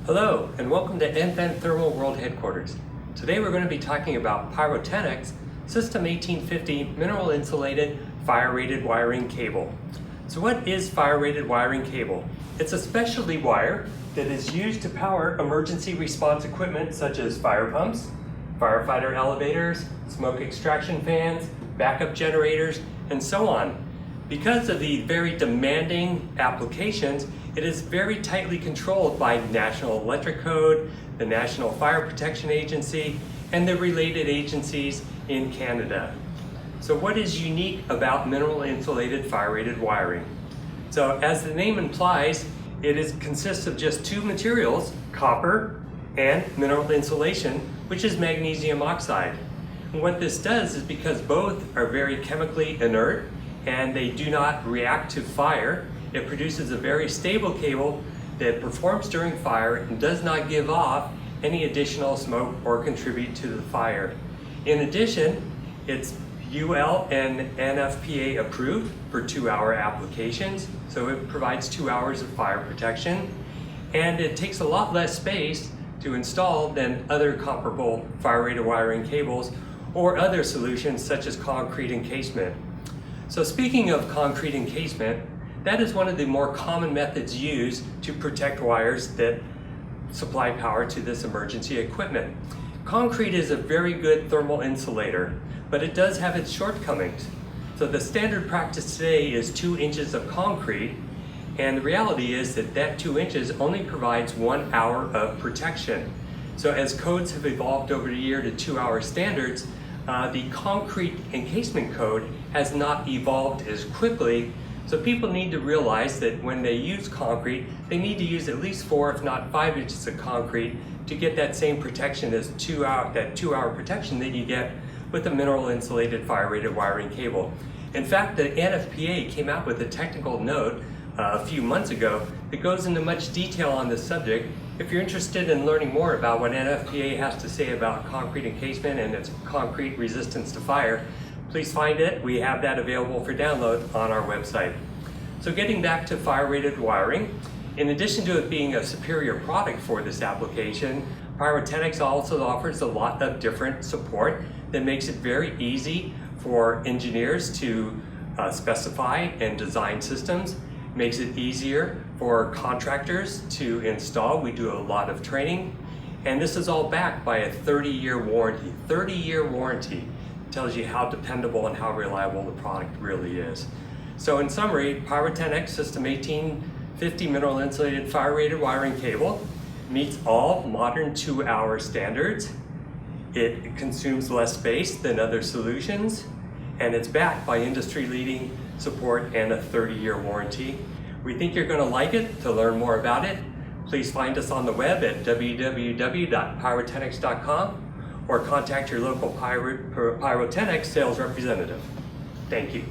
Hello, and welcome to nVent Thermal World Headquarters. Today we're going to be talking about PYROTENAX System 1850 Mineral Insulated Fire-Rated Wiring Cable. So what is fire-rated wiring cable? It's a specialty wire that is used to power emergency response equipment such as fire pumps, firefighter elevators, smoke extraction fans, backup generators, and so on. Because of the very demanding applications, it is very tightly controlled by National Electric Code, the National Fire Protection Agency, and the related agencies in Canada. So what is unique about mineral insulated fire-rated wiring? So as the name implies, it consists of just two materials, copper and mineral insulation, which is magnesium oxide. And what this does is because both are very chemically inert and they do not react to fire, it produces a very stable cable that performs during fire and does not give off any additional smoke or contribute to the fire. In addition, it's UL and NFPA approved for 2-hour applications, so it provides 2 hours of fire protection, and it takes a lot less space to install than other comparable fire-rated wiring cables or other solutions such as concrete encasement. So speaking of concrete encasement, that is one of the more common methods used to protect wires that supply power to this emergency equipment. Concrete is a very good thermal insulator, but it does have its shortcomings. So the standard practice today is 2 inches of concrete, and the reality is that 2 inches only provides 1 hour of protection. So as codes have evolved over the year to 2-hour standards, the concrete encasement code has not evolved as quickly. So people need to realize that when they use concrete, they need to use at least 4, if not 5 inches of concrete to get that same protection as 2-hour protection that you get with a mineral insulated fire-rated wiring cable. In fact, the NFPA came out with a technical note a few months ago that goes into much detail on this subject. If you're interested in learning more about what NFPA has to say about concrete encasement and its concrete resistance to fire, please find it. We have that available for download on our website. So getting back to fire-rated wiring, in addition to it being a superior product for this application, PYROTENAX also offers a lot of different support that makes it very easy for engineers to specify and design systems, makes it easier for contractors to install. We do a lot of training, and this is all backed by a 30-year warranty. 30-year warranty tells you how dependable and how reliable the product really is. So in summary, PYROTENAX System 1850 Mineral Insulated Fire-Rated Wiring Cable meets all modern 2-hour standards. It consumes less space than other solutions, and it's backed by industry-leading support and a 30-year warranty. We think you're going to like it. To learn more about it, please find us on the web at www.pyrotenax.com or contact your local PYROTENAX sales representative. Thank you.